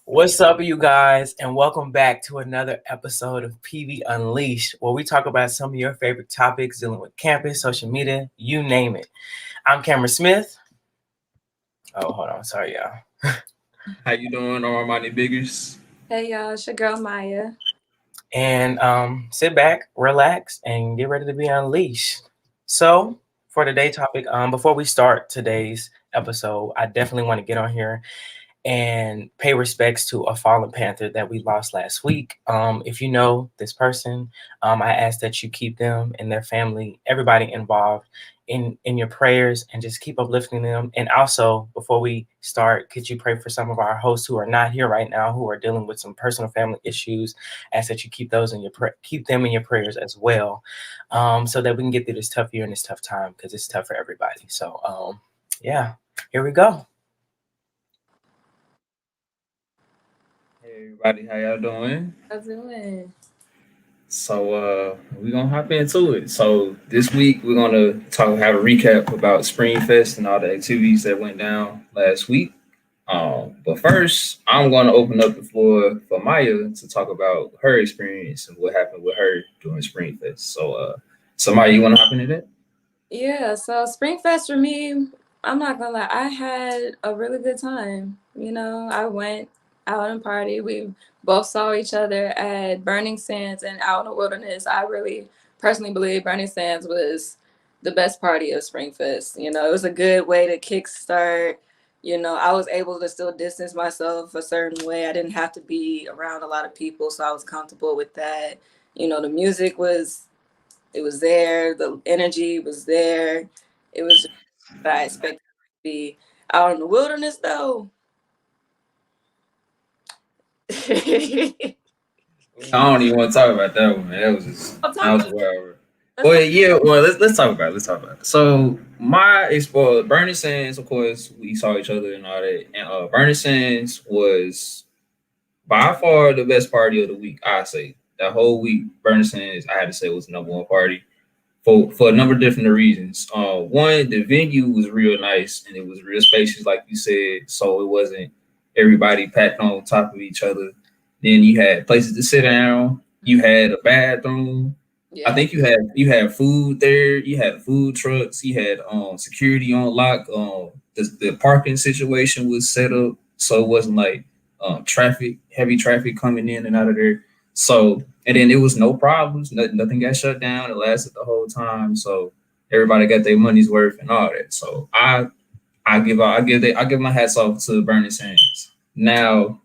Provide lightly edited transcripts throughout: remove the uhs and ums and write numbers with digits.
What's up, you guys, and welcome back to another episode of PV Unleashed, where we talk about some of your favorite topics dealing with campus, social media, you name it. I'm Cameron Smith. Oh, hold on. Sorry, y'all. How you doing, Armani Biggers? Hey y'all, it's your girl Maya. And sit back, relax, and get ready to be unleashed. So, for today's topic, before we start today's episode, I definitely want to get on here and pay respects to a fallen panther that we lost last week. If you know this person, I ask that you keep them and their family, everybody involved, in your prayers, and just keep uplifting them. And also, before we start, could you pray for some of our hosts who are not here right now, who are dealing with some personal family issues? Ask that you keep those in your keep them in your prayers as well, so that we can get through this tough year and this tough time, because it's tough for everybody. So, yeah, here we go. Hey everybody, how y'all doing? How's it doing? We're gonna hop into it. So this week we're gonna have a recap about Spring Fest and all the activities that went down last week. But first I'm gonna open up the floor for Maya to talk about her experience and what happened with her during Spring Fest. So Maya, you wanna hop into that? Yeah, so Spring Fest for me, I'm not gonna lie, I had a really good time. I went out and party. We both saw each other at Burning Sands and out in the wilderness. I really personally believe Burning Sands was the best party of Spring Fest. It was a good way to kickstart. I was able to still distance myself a certain way. I didn't have to be around a lot of people, so I was comfortable with that. The music was there, the energy was there. It was just what I expected to be. Out in the wilderness though. I don't even want to talk about that one, man. That was wild. Let's Well, talk. yeah. Well, let's talk about it. Let's talk about it. So my expo, Bernie Sands, of course, we saw each other and all that. And Bernie Sands was by far the best party of the week. I say that whole week, Bernie Sands, I had to say was the number one party for a number of different reasons. One, the venue was real nice and it was real spacious, like you said, so it wasn't everybody packed on top of each other. Then you had places to sit down. You had a bathroom. I Yeah. think you had food there. You had food trucks. You had security on lock. The parking situation was set up so it wasn't like heavy traffic coming in and out of there. So and then it was no problems. Nothing got shut down. It lasted the whole time. So everybody got their money's worth and all that. So I give my hats off to Bernie Sanders. Now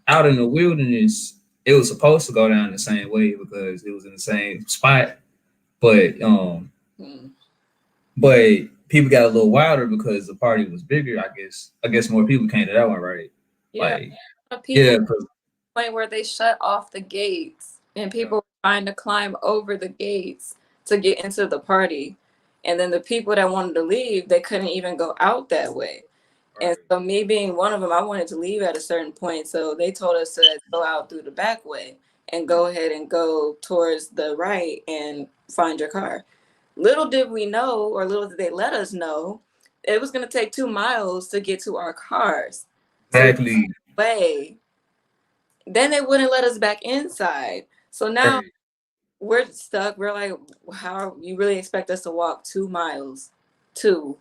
out in the wilderness, it was supposed to go down the same way because it was in the same spot, but Hmm. but people got a little wilder because the party was bigger. I guess more people came to that one, right? Yeah. Like People yeah, because point where they shut off the gates and yeah, people were trying to climb over the gates to get into the party. And then the people that wanted to leave, they couldn't even go out that way. And right. so me being one of them, I wanted to leave at a certain point. So they told us to go out through the back way and go ahead and go towards the right and find your car. Little did we know, or little did they let us know, it was going to take 2 miles to get to our cars. So we Exactly. way. Then they wouldn't let us back inside. So now Right. we're stuck. We're like, how you really expect us to walk 2 miles to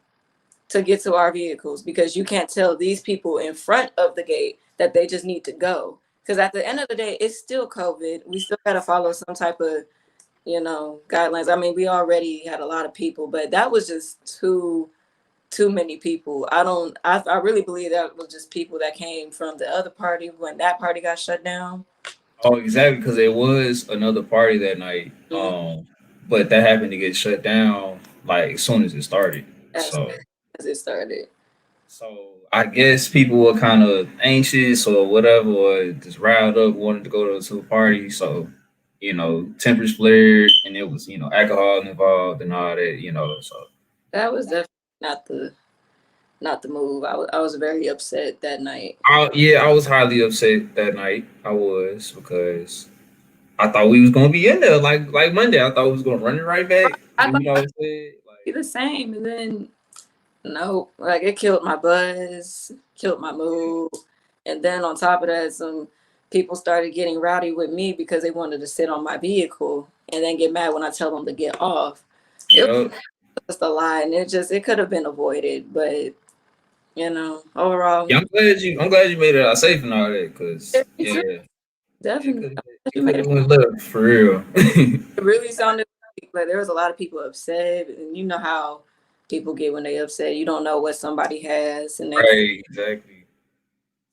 to get to our vehicles because you can't tell these people in front of the gate that they just need to go. Because at the end of the day, it's still COVID. We still got to follow some type of, guidelines. I mean, we already had a lot of people, but that was just too many people. I really believe that was just people that came from the other party when that party got shut down. Oh, exactly, because there was another party that night. Mhm. But that happened to get shut down like as soon as it started. as, as it started. So I guess people were kind of anxious or whatever, or just riled up, wanted to go to a party. So, tempers flared, and it was alcohol involved and all that. So That was definitely not the move. I was very upset that night. I was highly upset that night. I was because I thought we was gonna be in there like Monday. I thought we was gonna run it right back. I You thought know what I'm saying? it'd be the same, and then no, like it killed my buzz, killed my mood. And then on top of that, some people started getting rowdy with me because they wanted to sit on my vehicle and then get mad when I tell them to get off. It was Yep. just a lie, and it could have been avoided, but overall, Yeah, I'm glad you made it out safe and all that, cause yeah, definitely you it made could it. have went left for real. It really sounded like there was a lot of people upset, and you know how people get when they upset. You don't know what somebody has, and they Right, exactly.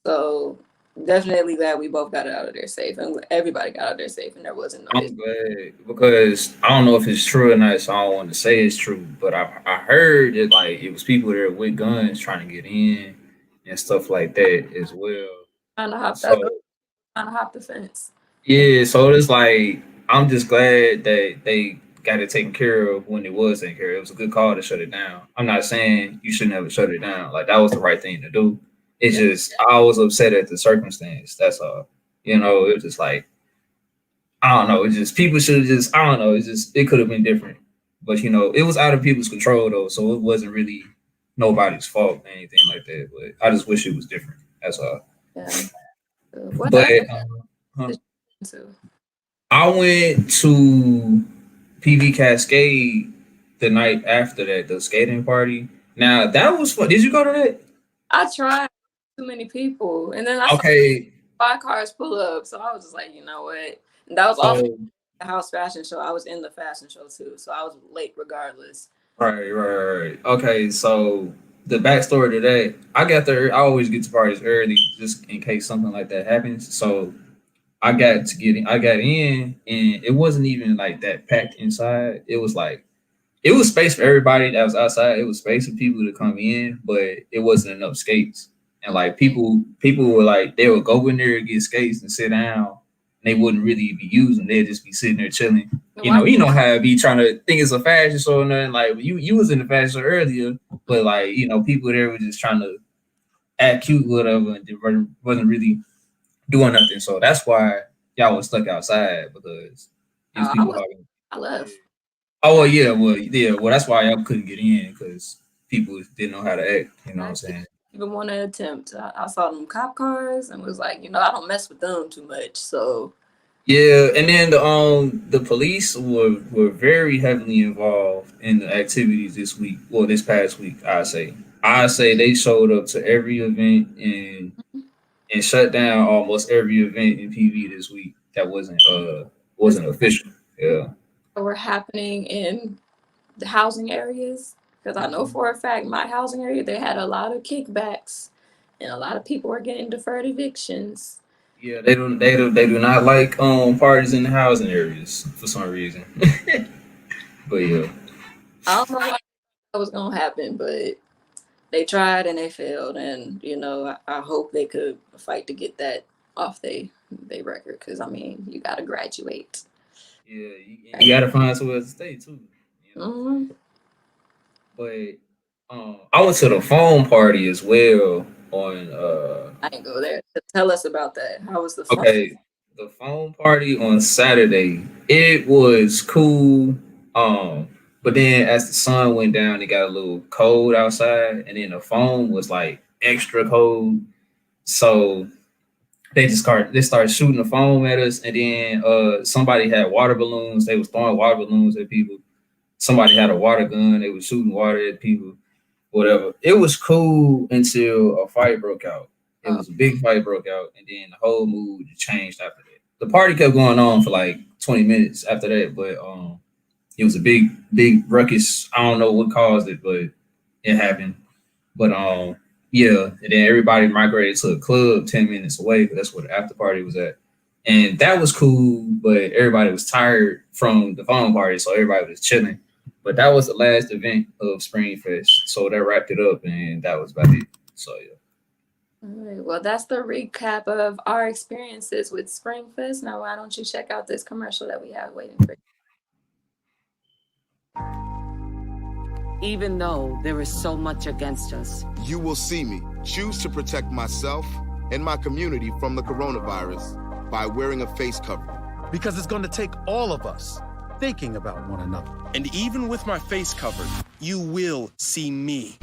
so definitely glad we both got it out of there safe, and everybody got out of there safe, and there wasn't no issue. I'm glad because I don't know if it's true or not, so I don't want to say it's true. But I heard that like it was people there with guns trying to get in and stuff like that as well. Trying to hop So trying to hop the fence. yeah, so it's like I'm just glad that they got it taken care of when it was taken care of. It was a good call to shut it down. I'm not saying you should never shut it down. Like that was the right thing to do. It's Yeah. just I was upset at the circumstance. That's all. It was just like I don't know. It's just people should have just I don't know. It's just it could have been different, but it was out of people's control though, so it wasn't really nobody's fault or anything like that. But I just wish it was different. That's all. Yeah. What But huh. did you to? I went to PV Cascade the night after that, the skating party. Now that was fun. Did you go to that? I tried too many people, and then I saw Okay, 5 cars pull up, so I was just like, you know what? And that was also so the house fashion show. I was in the fashion show too, so I was late regardless. right. Okay, so the backstory to that, I got there. I always get to parties early, just in case something like that happens. So I got in, and it wasn't even like that packed inside. It was space for everybody that was outside. It was space for people to come in, but it wasn't enough skates. And like people were like they would go in there and get skates and sit down. And they wouldn't really be using. They'd just be sitting there chilling. You know how it be trying to think it's a fashion show or nothing. Like you was in the fashion show earlier, but like people there were just trying to act cute, whatever, and they wasn't really doing nothing. So that's why y'all was stuck outside because these people hogging. I left. Oh well, that's why y'all couldn't get in because people didn't know how to act. You know what I'm saying? Even want to attempt. I saw them cop cars and was like, I don't mess with them too much. So Yeah, and then the police were very heavily involved in the activities this week. Well, this past week, I say they showed up to every event and shut down almost every event in PV this week that wasn't official. Yeah. were happening in the housing areas because I know for a fact my housing area they had a lot of kickbacks and a lot of people were getting deferred evictions. Yeah, they do not like parties in the housing areas for some reason. But yeah. I don't know what was gonna happen, but they tried and they failed, and I hope they could fight to get that off they record because you gotta graduate. Yeah, you gotta find somewhere to stay too. Mm-hmm. But I went to the phone party as well on I didn't go there. Tell us about that. How was the fun? okay, the phone party on Saturday. It was cool. But then as the sun went down, it got a little cold outside, and then the phone was like extra cold. So they started shooting the foam at us, and then somebody had water balloons. They was throwing water balloons at people. Somebody had a water gun. They was shooting water at people. Whatever. It was cool until a fight broke out. It was a big fight broke out, and then the whole mood changed after that. The party kept going on for like 20 minutes after that, but it was a big ruckus. I don't know what caused it, but it happened. But yeah, and then everybody migrated to a club 10 minutes away because that's where the after party was at. And that was cool, but everybody was tired from the phone party, so everybody was chilling. But that was the last event of Spring Fest. So that wrapped it up, and that was about it. So yeah. All right. Well, that's the recap of our experiences with Spring Fest. Now, why don't you check out this commercial that we have waiting for you? Even though there is so much against us, you will see me choose to protect myself and my community from the coronavirus by wearing a face covering. Because it's going to take all of us thinking about one another. And even with my face covered, you will see me.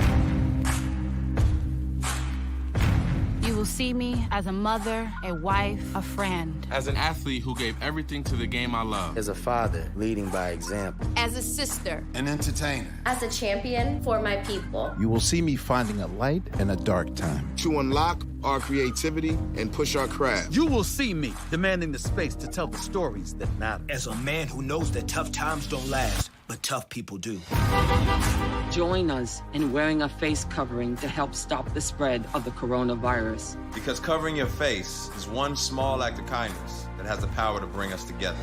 you will will see me as a mother, a wife, a friend. As an athlete who gave everything to the game I love. As a father, leading by example. As a sister. An entertainer. As a champion for my people. You will see me finding a light in a dark time. To unlock our creativity and push our craft. You will see me demanding the space to tell the stories that matter. As a man who knows that tough times don't last, but tough people do. Join us in wearing a face covering to help stop the spread of the coronavirus. Because covering your face is one small act of kindness that has the power to bring us together.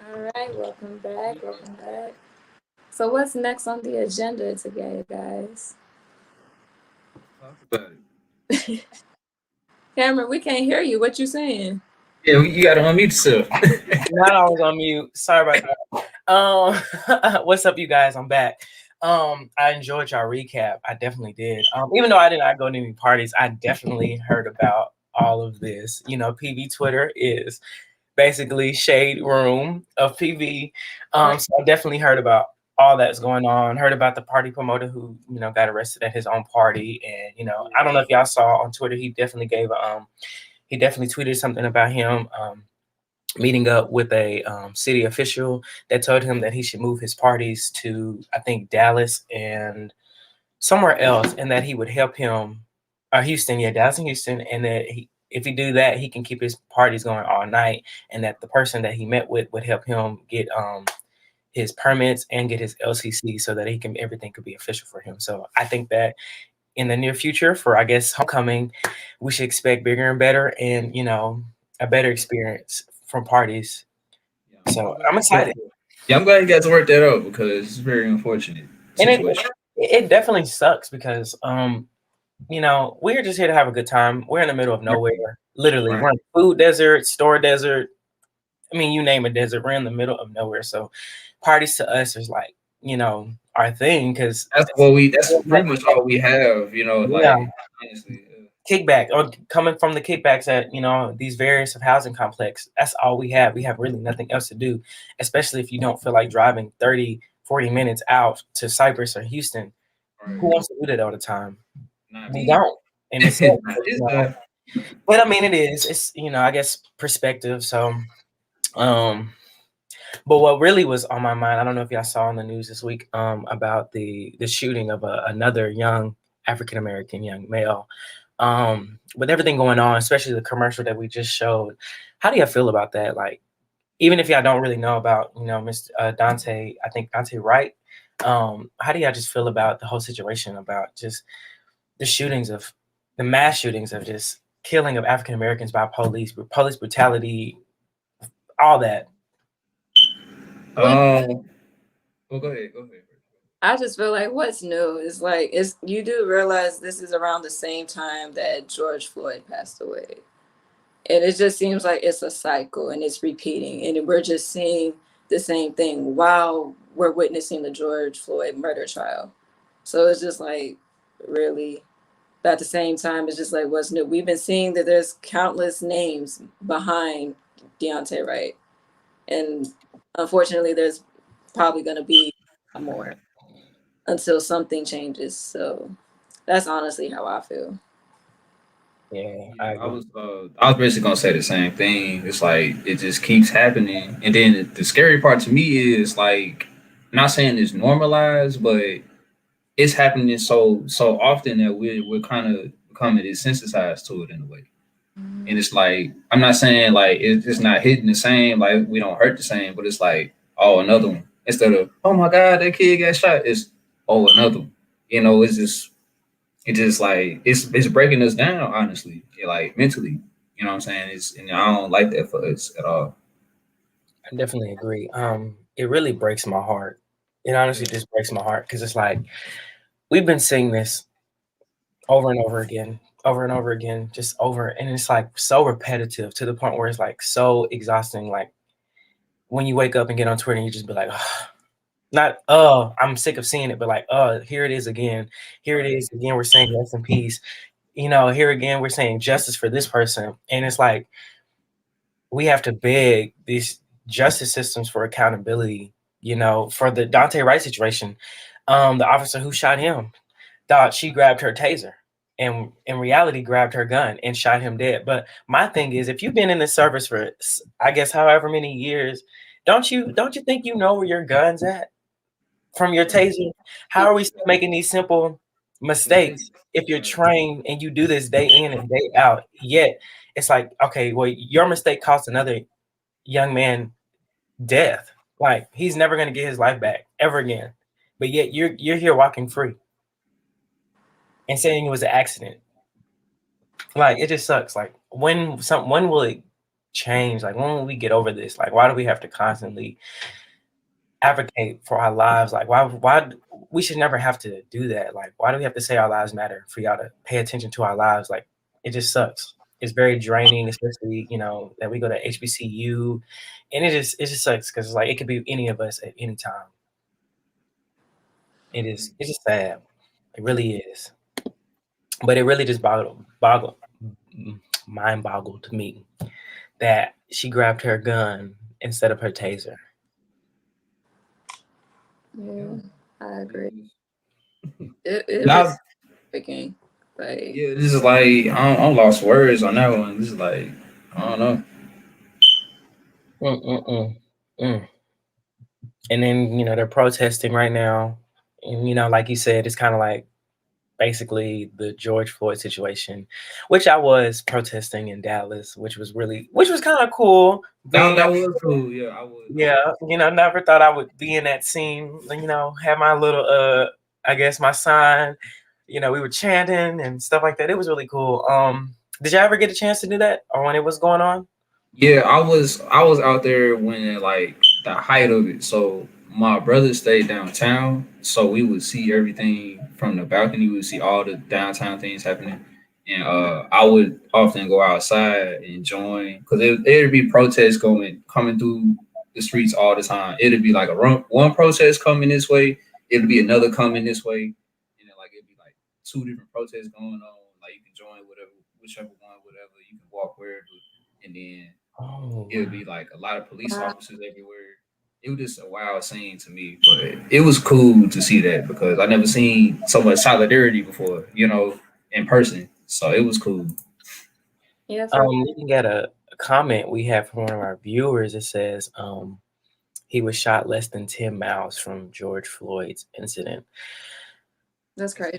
All right, welcome back. So what's next on the agenda today, guys? Talk about it. Cameron, we can't hear you. What you saying? Yeah, you gotta unmute yourself. Not always on mute. Sorry about that. What's up, you guys? I'm back. I enjoyed y'all recap. I definitely did. Even though I did not go to any parties, I definitely heard about all of this. You know, PV Twitter is basically shade room of PV. So I definitely heard about all that's going on. Heard about the party promoter who, you know, got arrested at his own party. And, you know, I don't know if y'all saw on Twitter, he definitely tweeted something about him meeting up with a city official that told him that he should move his parties to, I think, Dallas and somewhere else, and that he would help him, Houston, Dallas and Houston, and that if he do that, he can keep his parties going all night, and that the person that he met with would help him get his permits and get his LCC so that everything could be official for him. So I think that in the near future for, I guess, homecoming, we should expect bigger and better and, you know, a better experience from parties. So I'm excited. Yeah, I'm glad you guys worked that out because it's very unfortunate. And it definitely sucks because, you know, we're just here to have a good time. We're in the middle of nowhere. Literally, we're in food desert, store desert. I mean, you name a desert. We're in the middle of nowhere. So parties to us is like, you know, our thing because that's pretty much all we have, you know, like honestly. Kickback or coming from the kickbacks at, you know, these various housing complex. That's all we have. We have really nothing else to do, especially if you don't feel like driving 30, 40 minutes out to Cypress or Houston. Who wants to do that all the time? We don't. And it's you know, but I mean, it's, you know, I guess perspective. So, but what really was on my mind, I don't know if y'all saw on the news this week about the shooting of another young African-American young male. With everything going on, especially the commercial that we just showed, how do y'all feel about that? Like, even if y'all don't really know about, you know, Mr. Dante Wright, how do y'all just feel about the whole situation about just the mass shootings of just killing of African-Americans by police brutality, all that? Well, go ahead. I just feel like what's new is like, you do realize this is around the same time that George Floyd passed away. And it just seems like it's a cycle and it's repeating. And we're just seeing the same thing while we're witnessing the George Floyd murder trial. So it's just like, really, but at the same time, it's just like, what's new? We've been seeing that there's countless names behind Deontay Wright. And unfortunately, there's probably going to be more until something changes. So that's honestly how I feel. Yeah, I was basically gonna say the same thing. It's like it just keeps happening, and then the scary part to me is like, I'm not saying it's normalized, but it's happening so often that we're kind of becoming desensitized to it in a way. And it's like, I'm not saying like it's not hitting the same, like we don't hurt the same, but it's like, oh, another one. Instead of, oh my God, that kid got shot, it's, oh, another one. You know, it's just like it's breaking us down, honestly, like mentally. You know what I'm saying? And I don't like that for us at all. I definitely agree. It really breaks my heart. It honestly just breaks my heart because it's like we've been seeing this over and over again, just over, and it's like so repetitive to the point where it's like so exhausting. Like when you wake up and get on Twitter, and you just be like, oh, I'm sick of seeing it, but like, oh, here it is again. Here it is again. We're saying rest in peace. You know, here again, we're saying justice for this person. And it's like, we have to beg these justice systems for accountability, you know, for the Dante Wright situation. The officer who shot him thought she grabbed her taser, and in reality grabbed her gun and shot him dead. But my thing is, if you've been in the service for, I guess, however many years, don't you think you know where your gun's at from your taser? How are we still making these simple mistakes if you're trained and you do this day in and day out? Yet it's like, okay, well, your mistake cost another young man death. Like, he's never going to get his life back ever again. But yet you're here walking free and saying it was an accident. Like, it just sucks. Like, when will it change? Like, when will we get over this? Like, why do we have to constantly advocate for our lives? Like, why we should never have to do that? Like, why do we have to say our lives matter for y'all to pay attention to our lives? Like, it just sucks. It's very draining, especially, that we go to HBCU, and it just sucks because it's like it could be any of us at any time. It's just sad. It really is. But it really just mind boggled me that she grabbed her gun instead of her taser. Yeah, I agree. It was freaking. Like, yeah, this is like I'm lost words on that one. This is like, I don't know. And then they're protesting right now, and like you said, it's kind of like basically the George Floyd situation, which I was protesting in Dallas, which was kind of cool. That was cool. Yeah, I would. Yeah, never thought I would be in that scene. Have my little I guess my sign. We were chanting and stuff like that. It was really cool. Did you ever get a chance to do that, or when it was going on? Yeah, I was out there when like the height of it. So my brother stayed downtown, so we would see everything from the balcony. We would see all the downtown things happening, and I would often go outside and join because it'd be protests coming through the streets all the time. It'd be like one protest coming this way, it'd be another coming this way, and then like it'd be like two different protests going on. Like you can join whichever one, whatever. You can walk wherever, and then it would be like a lot of police officers everywhere. It was just a wild scene to me, but it was cool to see that because I never seen so much solidarity before, in person. So it was cool. Yeah. Looking at a comment we have from one of our viewers, it says he was shot less than 10 miles from George Floyd's incident. That's crazy.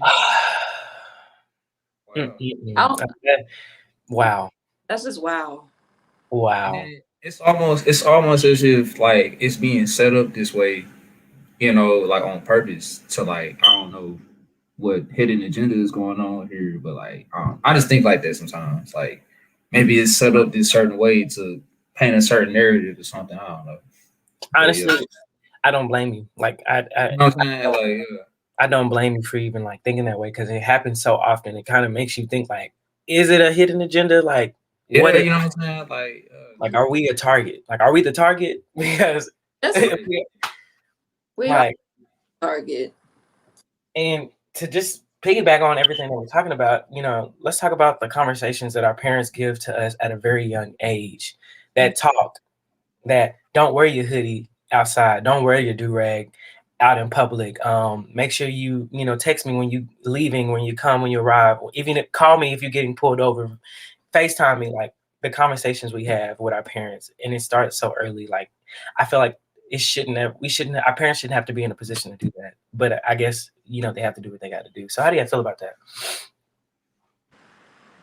Wow. That's just wow. Wow. It's almost as if like it's being set up this way, like on purpose to like, I don't know what hidden agenda is going on here, but like I just think like that sometimes. Like maybe it's set up this certain way to paint a certain narrative or something. I don't know. Honestly, I don't blame you. Like I don't blame you for even like thinking that way because it happens so often. It kind of makes you think like, is it a hidden agenda? Like, what I'm saying? Like, are we a target? Like, are we the target? Because we are target. And to just piggyback on everything that we're talking about, let's talk about the conversations that our parents give to us at a very young age. That talk, that don't wear your hoodie outside, don't wear your do-rag out in public. Make sure you text me when you leaving, when you come, when you arrive. Even call me if you're getting pulled over. FaceTime me. Like, the conversations we have with our parents, and it starts so early. Like, I feel like our parents shouldn't have to be in a position to do that. But I guess, they have to do what they got to do. So how do you feel about that?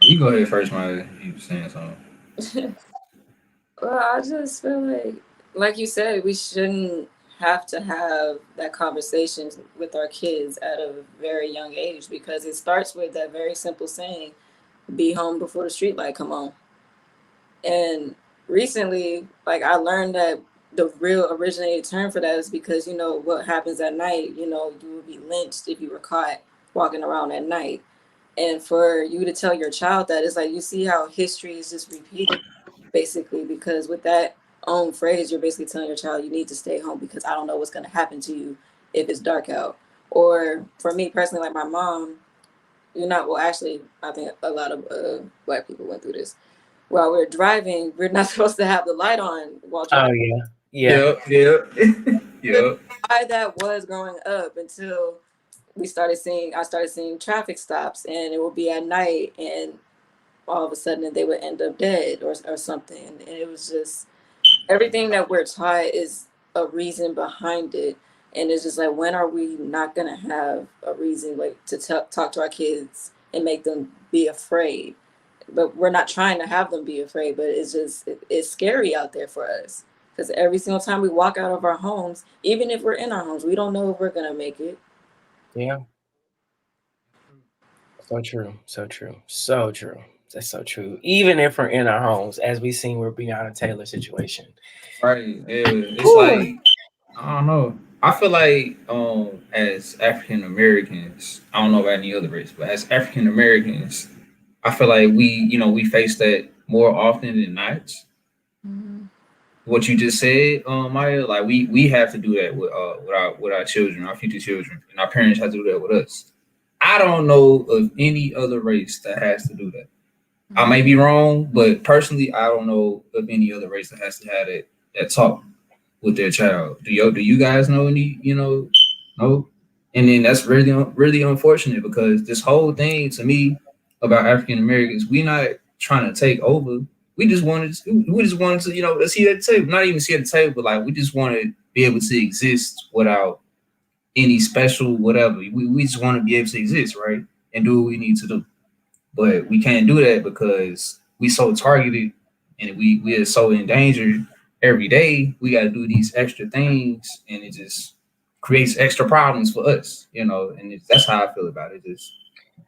You go ahead first, Maya. You were saying something. Well, I just feel like you said, we shouldn't have to have that conversation with our kids at a very young age because it starts with that very simple saying, be home before the street light come on. And recently, like, I learned that the real originated term for that is because, what happens at night, you would be lynched if you were caught walking around at night. And for you to tell your child that, it's like, you see how history is just repeated, basically, because with that own phrase, you're basically telling your child, you need to stay home because I don't know what's going to happen to you if it's dark out. Or for me personally, like my mom, actually, I think a lot of Black people went through this. While we're driving, we're not supposed to have the light on while driving. Oh, yeah. Yeah. Yep. why that was growing up until I started seeing traffic stops, and it would be at night, and all of a sudden they would end up dead or something. And it was just everything that we're taught is a reason behind it. And it's just like, when are we not gonna have a reason like to talk to our kids and make them be afraid? But we're not trying to have them be afraid, but it's just it's scary out there for us, because every single time we walk out of our homes, even if we're in our homes, we don't know if we're gonna make it. Yeah. So true. So true. So true. That's so true. Even if we're in our homes, as we've seen with Breonna Taylor situation. Right. Yeah. It's like, I don't know. I feel like as African Americans, I don't know about any other race, but as African Americans, I feel like we face that more often than not. What you just said, Maya, like we have to do that with our children, our future children, and our parents have to do that with us. I don't know of any other race that has to do that. I may be wrong, but personally, I don't know of any other race that has to have that talk with their child. Do you guys know any? No. And then that's really really unfortunate, because this whole thing to me about African Americans, we not trying to take over. We just wanted to to see at the table. Not even see at the table, but like we just want to be able to exist without any special whatever. We just want to be able to exist, right? And do what we need to do. But we can't do that because we so targeted and we are so endangered every day. We got to do these extra things, and it just creates extra problems for us, and that's how I feel about it. Just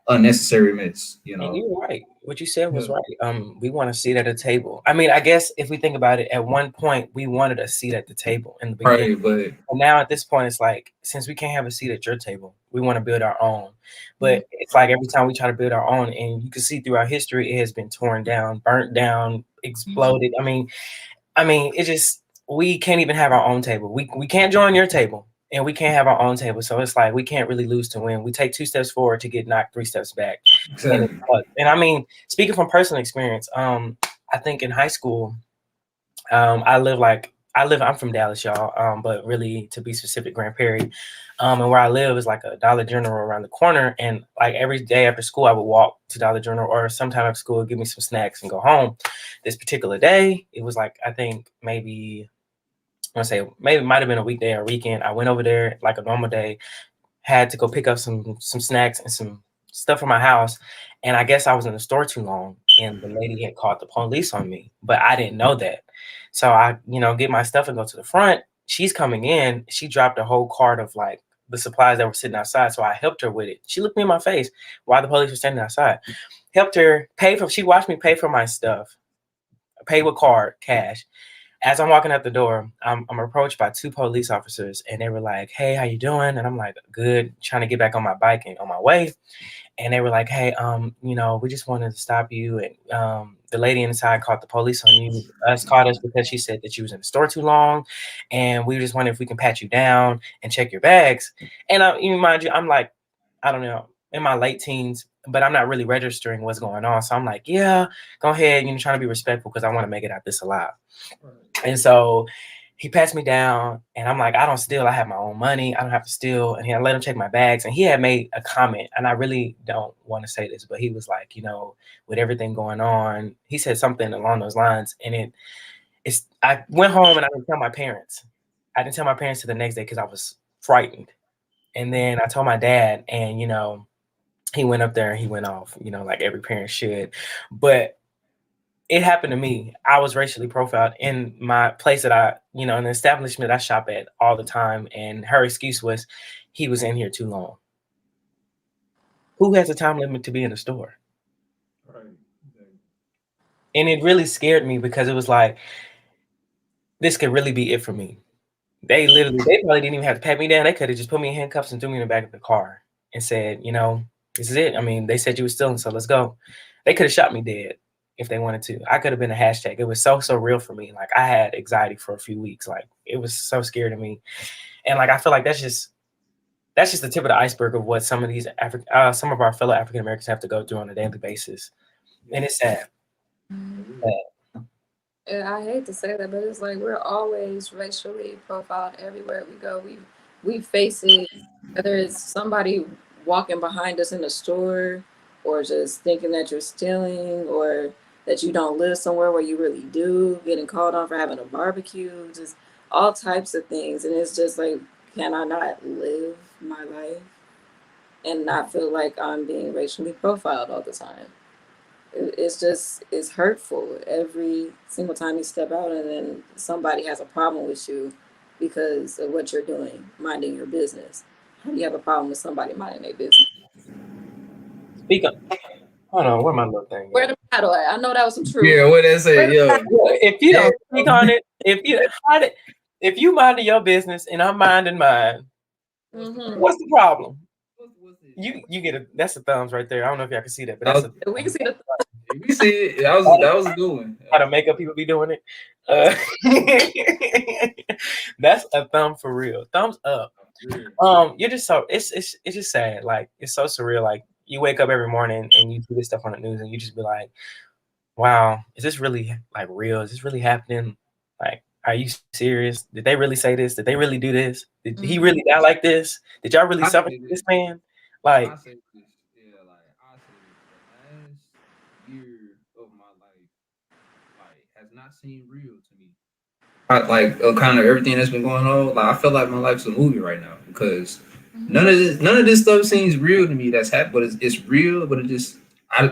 unnecessary mess, And you're right. What you said was right. We want a seat at a table. I mean, I guess if we think about it, at one point we wanted a seat at the table in the beginning. Right, but now at this point, it's like, since we can't have a seat at your table, we want to build our own. But it's like every time we try to build our own, and you can see throughout history, it has been torn down, burnt down, exploded. I mean, it just, we can't even have our own table. We can't join your table, and we can't have our own table. So it's like we can't really lose to win. We take 2 steps forward to get knocked 3 steps back. Exactly. And I mean, speaking from personal experience, I think in high school, I'm from Dallas, y'all. But really, to be specific, Grand Prairie. And where I live is like a Dollar General around the corner. And like every day after school, I would walk to Dollar General, or sometime after school, give me some snacks and go home. This particular day, it was like, I think maybe it might have been a weekday or weekend. I went over there like a normal day, had to go pick up some snacks and some stuff from my house. And I guess I was in the store too long, and the lady had called the police on me, but I didn't know that. So I, get my stuff and go to the front. She's coming in. She dropped a whole cart of like the supplies that were sitting outside. So I helped her with it. She looked me in my face while the police were standing outside. Helped her she watched me pay for my stuff, pay with card, cash. As I'm walking out the door, I'm approached by 2 police officers, and they were like, "Hey, how you doing?" And I'm like, "Good," trying to get back on my bike and on my way. And they were like, "Hey, we just wanted to stop you. And the lady inside called the police on you. Called us because she said that you was in the store too long, and we just wondering if we can pat you down and check your bags." And mind you, I'm like, I don't know, in my late teens, but I'm not really registering what's going on. So I'm like, yeah, go ahead, trying to be respectful because I want to make it out this alive. And so he passed me down, and I'm like, I don't steal. I have my own money. I don't have to steal. And I let him check my bags. And he had made a comment, and I really don't want to say this, but he was like, with everything going on, he said something along those lines. And I went home and I didn't tell my parents. I didn't tell my parents till the next day because I was frightened. And then I told my dad, and, he went up there and he went off, like every parent should. But it happened to me. I was racially profiled in my place that in the establishment I shop at all the time. And her excuse was, he was in here too long. Who has a time limit to be in the store? Right. And it really scared me because it was like, this could really be it for me. They probably didn't even have to pat me down. They could have just put me in handcuffs and threw me in the back of the car and said, this is it. I mean, they said you were stealing, so let's go. They could have shot me dead if they wanted to. I could have been a hashtag. It was so real for me. Like, I had anxiety for a few weeks. Like, it was so scary to me. And like, I feel like that's just the tip of the iceberg of what some of some of our fellow African Americans have to go through on a daily basis. And it's sad. I hate to say that, but it's like we're always racially profiled everywhere we go. We face it, whether it's somebody walking behind us in the store, or just thinking that you're stealing, or that you don't live somewhere where you really do, getting called on for having a barbecue, just all types of things. And it's just like, can I not live my life and not feel like I'm being racially profiled all the time? It's just, it's hurtful every single time you step out, and then somebody has a problem with you because of what you're doing, minding your business. How do you have a problem with somebody minding their business? Speak up. Hold on, where my little thing Where at? the battle at? I know that was some truth. Yeah, what they say, yo. If you don't speak on it, if you minding your business and I'm minding mine, what's the problem? You get that's a thumbs right there. I don't know if y'all can see that, but that's we can see the we see it. That was a good one. How the makeup people be doing it. That's a thumb for real. Thumbs up. You're just so it's just sad. Like it's so surreal. Like you wake up every morning and you see this stuff on the news and you just be like, wow, is this really like real? Is this really happening? Like, are you serious? Did they really say this? Did they really do this? Did he really die like this? Did y'all really suffer this man? Like, I say this, yeah, like I say this, the last year of my life, like, has not seemed real to me. Kind of everything that's been going on, like I feel like my life's a movie right now because none of this stuff seems real to me. That's happened, but it's real. But it just I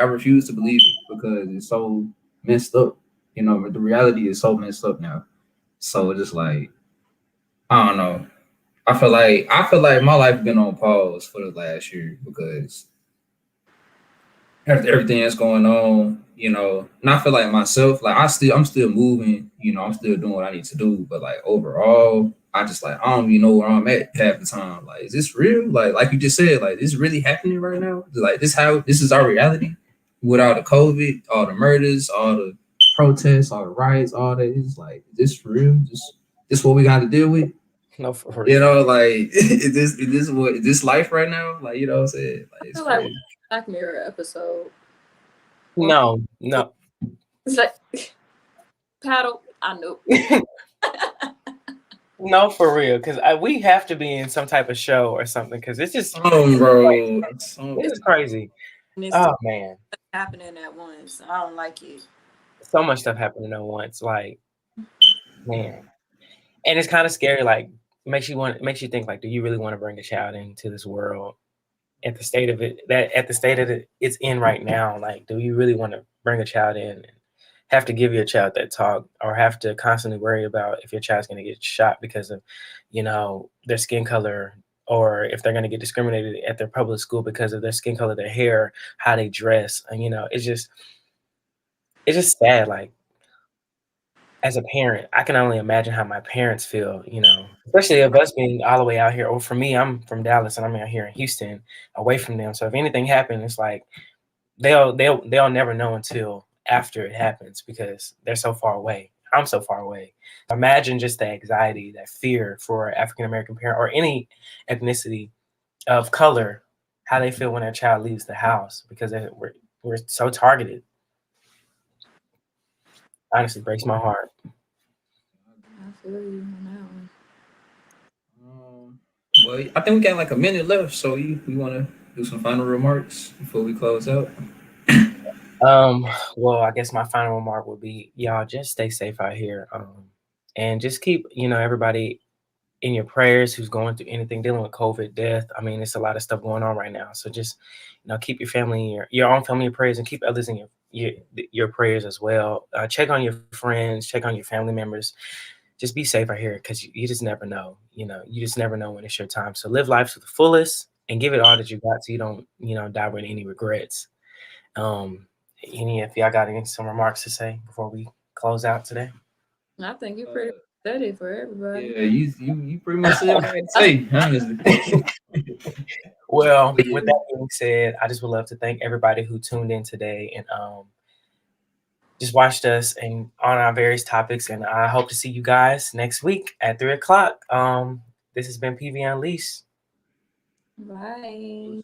refuse to believe it because it's so messed up. You know, but the reality is so messed up now. So it's just like I don't know. I feel like my life been on pause for the last year because after everything that's going on, you know, and I feel like myself, like I'm still moving, you know, I'm still doing what I need to do, but like overall, I just like I don't even know where I'm at half the time. Like, is this real? Like you just said, like this really happening right now? Like this is our reality with all the COVID, all the murders, all the protests, all the riots, all that. It's like, is this real? This what we got to deal with? no, for real. You know, like is this life right now? Like, you know what I'm saying? Like, it's like crazy. Black Mirror episode. No. It's like paddle. I know. No, for real, because we have to be in some type of show or something. Because it's just, bro, it's crazy. Oh man, happening at once. I don't like it. So much stuff happening at once. Like, man, and it's kind of scary. Like, makes you think. Like, do you really want to bring a child into this world at the state of it? At the state of it's in right now. Like, do you really want to bring a child in? And have to give your child that talk, or have to constantly worry about if your child's going to get shot because of, you know, their skin color, or if they're going to get discriminated at their public school because of their skin color, their hair, how they dress. And, you know, it's just sad. Like, as a parent, I can only imagine how my parents feel, you know, especially of us being all the way out here. Or for me, I'm from Dallas and I'm out here in Houston away from them. So if anything happened, it's like they'll never know until after it happens because they're so far away. I'm so far away. Imagine just the anxiety, that fear for an African American parent or any ethnicity of color, how they feel when their child leaves the house because we're so targeted. Honestly, breaks my heart. I feel you on that one. Well, I think we got like a minute left, so we want to do some final remarks before we close out. Well, I guess my final remark would be, y'all just stay safe out here. And just keep, you know, everybody in your prayers who's going through anything dealing with COVID, death. I mean, it's a lot of stuff going on right now. So just, you know, keep your family, your own family in prayers, and keep others in your prayers as well. Check on your friends, check on your family members. Just be safe out here because you just never know. You know, you just never know when it's your time. So live life to the fullest and give it all that you got so you don't, you know, die with any regrets. If y'all got some remarks to say before we close out today? I think you're pretty steady for everybody. Yeah, you pretty much said what I had to say, honestly. Well, with that being said, I just would love to thank everybody who tuned in today and just watched us and on our various topics. And I hope to see you guys next week at 3:00. This has been PV Unleashed. Bye.